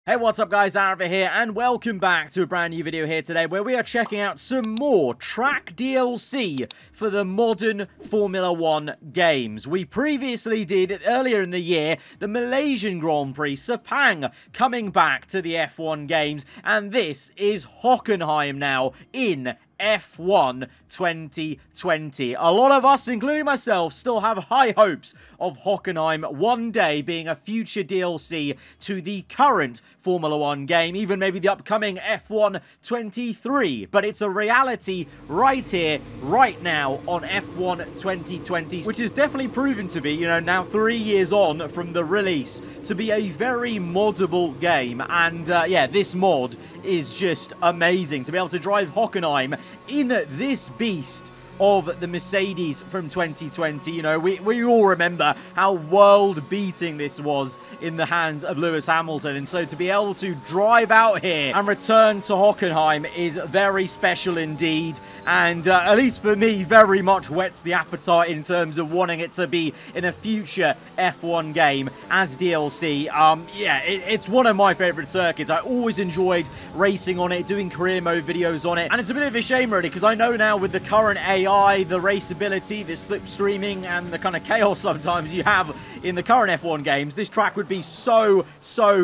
Hey, what's up guys, aarava here, and welcome back to a brand new video here today where we are checking out some more track DLC for the modern Formula 1 games. We previously did, earlier in the year, the Malaysian Grand Prix, Sepang, coming back to the F1 games, and this is Hockenheim now in F1 2020. A lot of us, including myself, still have high hopes of Hockenheim one day being a future DLC to the current Formula 1 game, even maybe the upcoming F1 23. But it's a reality right here, right now on F1 2020, which is definitely proven to be, now 3 years on from the release, to be a very moddable game. And yeah, this mod is just amazing to be able to drive Hockenheim in this beast of the Mercedes from 2020. We all remember how world-beating this was in the hands of Lewis Hamilton, and so to be able to drive out here and return to Hockenheim is very special indeed, and at least for me, very much whets the appetite in terms of wanting it to be in a future F1 game as DLC. Yeah, it's one of my favourite circuits. I always enjoyed racing on it, doing career mode videos on it, and it's a bit of a shame really, because I know now with the current AI, the raceability, the slipstreaming, and the kind of chaos sometimes you have in the current F1 games, this track would be so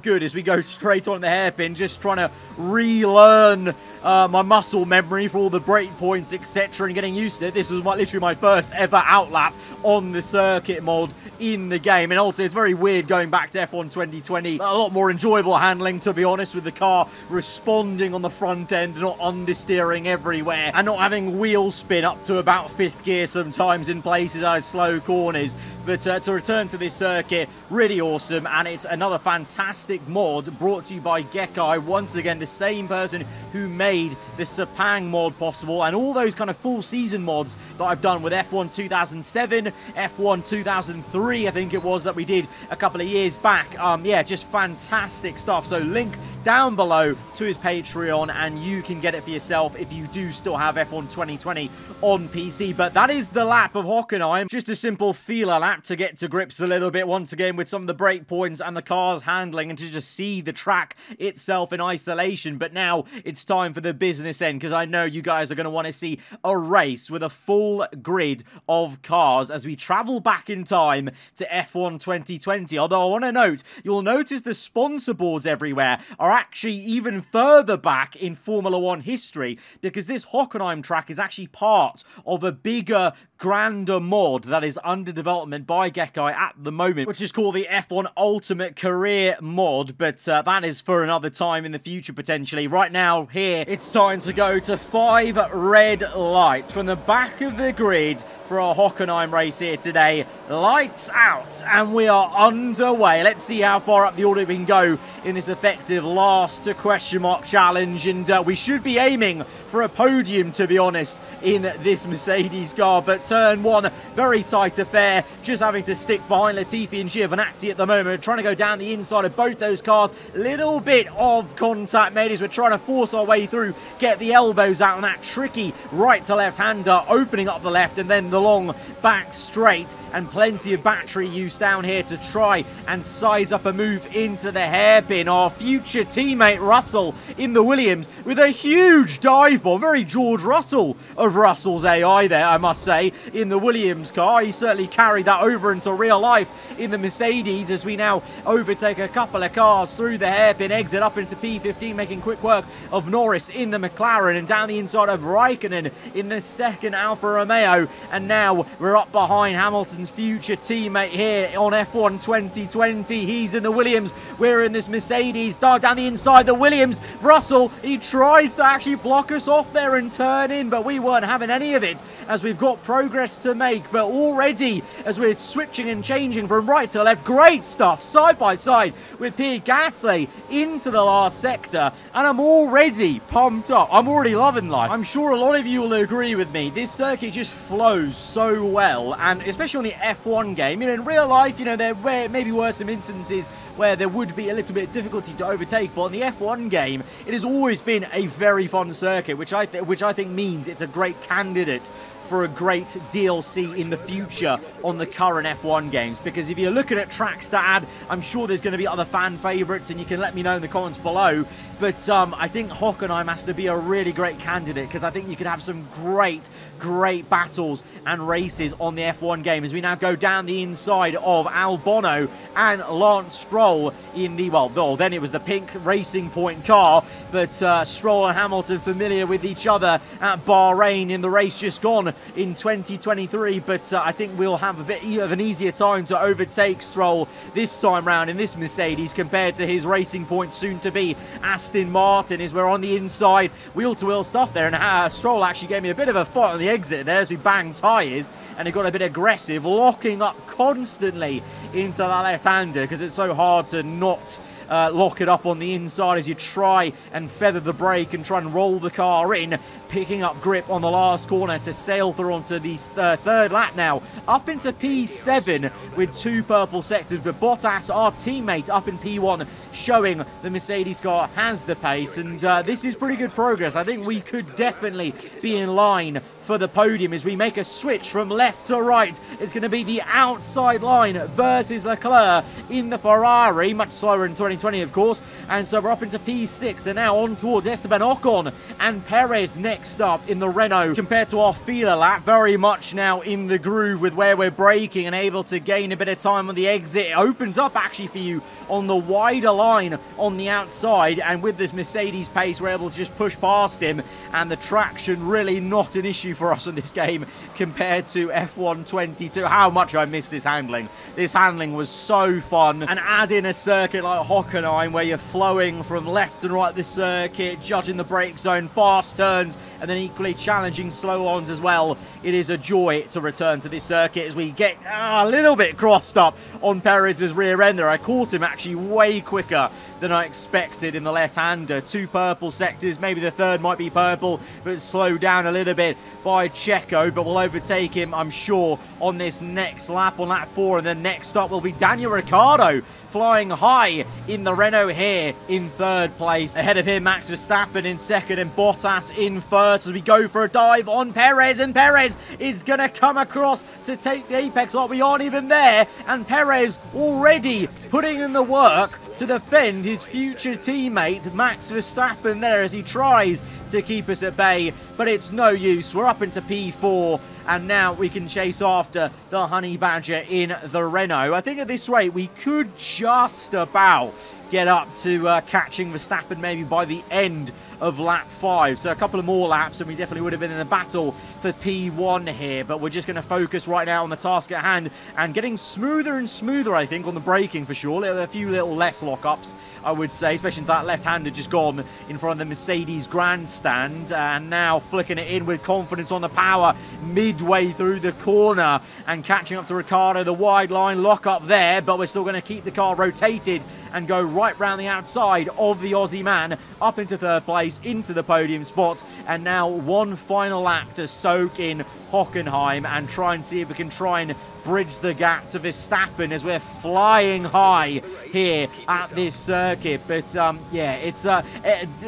good as we go straight on the hairpin, just trying to relearn my muscle memory for all the breakpoints, etc., and getting used to it. This was literally my first ever outlap on the circuit mod in the game, and also it's very weird going back to F1 2020. A lot more enjoyable handling, to be honest, with the car responding on the front end, not understeering everywhere, and not having wheel spin up to about 5th gear sometimes in places as slow corners. But to return to this circuit, really awesome, and it's another fantastic mod brought to you by Gekai, once again the same person who made the Sepang mod possible, and all those kind of full season mods that I've done with F1 2007, F1 2003, I think it was, that we did a couple of years back. Yeah, just fantastic stuff. So link down below to his Patreon, and you can get it for yourself if you do still have F1 2020 on PC. But that is the lap of Hockenheim, just a simple feeler lap to get to grips a little bit once again with some of the break points and the car's handling, and to just see the track itself in isolation. But now it's time for the business end, because I know you guys are going to want to see a race with a full grid of cars as we travel back in time to F1 2020. Although I want to note, you'll notice the sponsor boards everywhere are actually even further back in Formula 1 history, because this Hockenheim track is actually part of a bigger, grander mod that is under development by Gekai at the moment, which is called the F1 Ultimate Career mod, but that is for another time in the future potentially. Right now, here, it's time to go to 5 red lights from the back of the grid for our Hockenheim race here today. Lights out, and we are underway. Let's see how far up the order we can go in this effective last question mark challenge, and we should be aiming for a podium, to be honest, in this Mercedes car. But turn 1, very tight affair, just having to stick behind Latifi and Giovinazzi at the moment, trying to go down the inside of both those cars. Little bit of contact made as we're trying to force our way through, get the elbows out on that tricky right to left hander, opening up the left, and then the long back straight, and plenty of battery use down here to try and size up a move into the hairpin. Our future teammate Russell in the Williams with a huge dive bomb, very George Russell of Russell's AI there, I must say, in the Williams car. He certainly carried that over into real life in the Mercedes as we now overtake a couple of cars through the hairpin exit up into P15, making quick work of Norris in the McLaren, and down the inside of Raikkonen in the second Alfa Romeo. And now we're up behind Hamilton's future teammate here on F1 2020. He's in the Williams, we're in this Mercedes. Down the inside, the Williams. Russell, he tries to actually block us off there and turn in, but we weren't having any of it as we've got progress to make. But already, as we're switching and changing from right to left, great stuff, side by side with Pierre Gasly into the last sector, and I'm already pumped up. I'm already loving life. I'm sure a lot of you will agree with me. This circuit just flows so well, and especially on the F1 game. In real life, there maybe were some instances where there would be a little bit of difficulty to overtake, but in the F1 game, it has always been a very fun circuit, which I think means it's a great candidate for a great DLC in the future on the current F1 games. Because if you're looking at tracks to add, I'm sure there's going to be other fan favourites, and you can let me know in the comments below. But I think Hockenheim has to be a really great candidate, because I think you could have some great battles and races on the F1 game as we now go down the inside of Albon and Lance Stroll in the, well, then it was the pink Racing Point car, but Stroll and Hamilton familiar with each other at Bahrain in the race just gone in 2023, but I think we'll have a bit of an easier time to overtake Stroll this time round in this Mercedes compared to his Racing Point soon-to-be Aston Martin, as we're on the inside, wheel-to-wheel stuff there, and Stroll actually gave me a bit of a fight on the exit there as we banged tyres, and it got a bit aggressive, locking up constantly into that left-hander because it's so hard to not lock it up on the inside as you try and feather the brake and try and roll the car in, picking up grip on the last corner to sail through onto the third lap now, up into P7 with 2 purple sectors, but Bottas, our teammate, up in P1, showing the Mercedes car has the pace, and this is pretty good progress. I think we could definitely be in line for the podium as we make a switch from left to right. It's going to be the outside line versus Leclerc in the Ferrari, much slower in 2020 of course, and so we're up into P6 and now on towards Esteban Ocon and Perez next up in the Renault. Compared to our feeler lap, very much now in the groove with where we're braking and able to gain a bit of time on the exit. It opens up actually for you on the wider line on the outside, and with this Mercedes pace we're able to just push past him, and the traction really not an issue for us in this game compared to F1 22. How much I miss this handling. This handling was so fun, and add in a circuit like Hockenheim where you're flowing from left and right this circuit, judging the brake zone, fast turns, and then equally challenging slow ons as well. It is a joy to return to this circuit as we get a little bit crossed up on Perez's rear ender. I caught him actually way quicker than I expected in the left-hander. 2 purple sectors, maybe the third might be purple, but slowed down a little bit by Checo, but we'll overtake him, I'm sure, on this next lap, on lap 4, and then next up will be Daniel Ricciardo, flying high in the Renault here in 3rd place. Ahead of him, Max Verstappen in 2nd and Bottas in 1st as we go for a dive on Perez, and Perez is going to come across to take the apex like we aren't even there, and Perez already putting in the work to defend his future teammate Max Verstappen there as he tries to keep us at bay, but it's no use. We're up into P4, and now we can chase after the Honey Badger in the Renault. I think at this rate we could just about get up to catching Verstappen maybe by the end of lap 5. So a couple of more laps and we definitely would have been in a battle for P1 here, but we're just going to focus right now on the task at hand and getting smoother and smoother, I think, on the braking for sure. A few little less lockups, I would say, especially that left-hander just gone in front of the Mercedes grandstand, and now flicking it in with confidence on the power midway through the corner and catching up to Ricciardo. The wide line lock up there, but we're still going to keep the car rotated and go right round the outside of the Aussie man up into 3rd place, into the podium spot, and now one final lap to soak in Hockenheim and try and see if we can try and bridge the gap to Verstappen as we're flying high here at this circuit. But yeah, it's I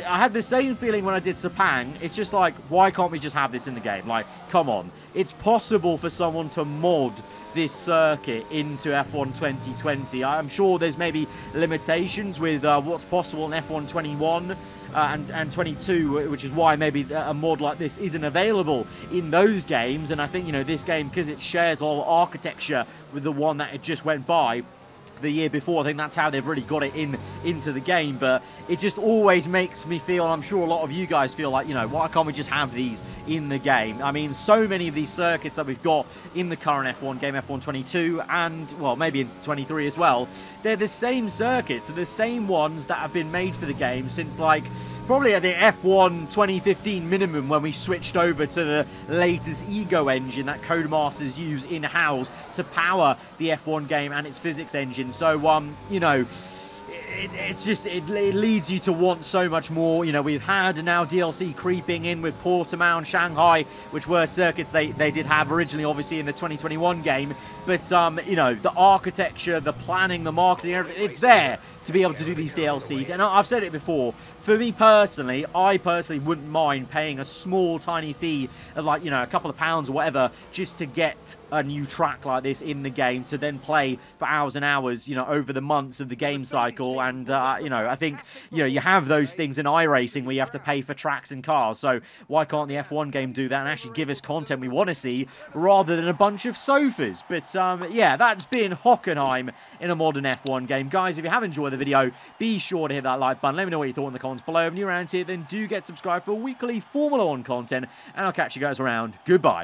had the same feeling when I did Sepang. It's just like, why can't we just have this in the game? Like, come on. It's possible for someone to mod this circuit into F1 2020. I'm sure there's maybe limitations with what's possible in F1 21 and 22, which is why maybe a mod like this isn't available in those games. And I think, you know, this game, because it shares all architecture with the one that it just went by the year before, I think that's how they've really got it into the game. But it just always makes me feel, and I'm sure a lot of you guys feel like, you know, why can't we just have these in the game? I mean, so many of these circuits that we've got in the current F1 game, F1 22, and, well, maybe into 23 as well, they're the same circuits, they're the same ones that have been made for the game since, like, probably at the F1 2015 minimum, when we switched over to the latest Ego engine that Codemasters use in-house to power the F1 game and its physics engine. So, you know, it's just, it leads you to want so much more. You know, we've had now DLC creeping in with Portimao and Shanghai, which were circuits they did have originally, obviously, in the 2021 game. But, you know, the architecture, the planning, the marketing, everything, it's there to be able to do these DLCs. And I've said it before, for me personally, I personally wouldn't mind paying a small, tiny fee of, like, you know, a couple of pounds or whatever, just to get a new track like this in the game, to then play for hours and hours, you know, over the months of the game cycle. And, you know, I think, you know, you have those things in iRacing where you have to pay for tracks and cars. So why can't the F1 game do that and actually give us content we want to see, rather than a bunch of sofas? But, yeah, that's been Hockenheim in a modern F1 game. Guys, if you have enjoyed the video, be sure to hit that like button. Let me know what you thought in the comments below. If you're around here, then do get subscribed for weekly Formula 1 content. And I'll catch you guys around. Goodbye.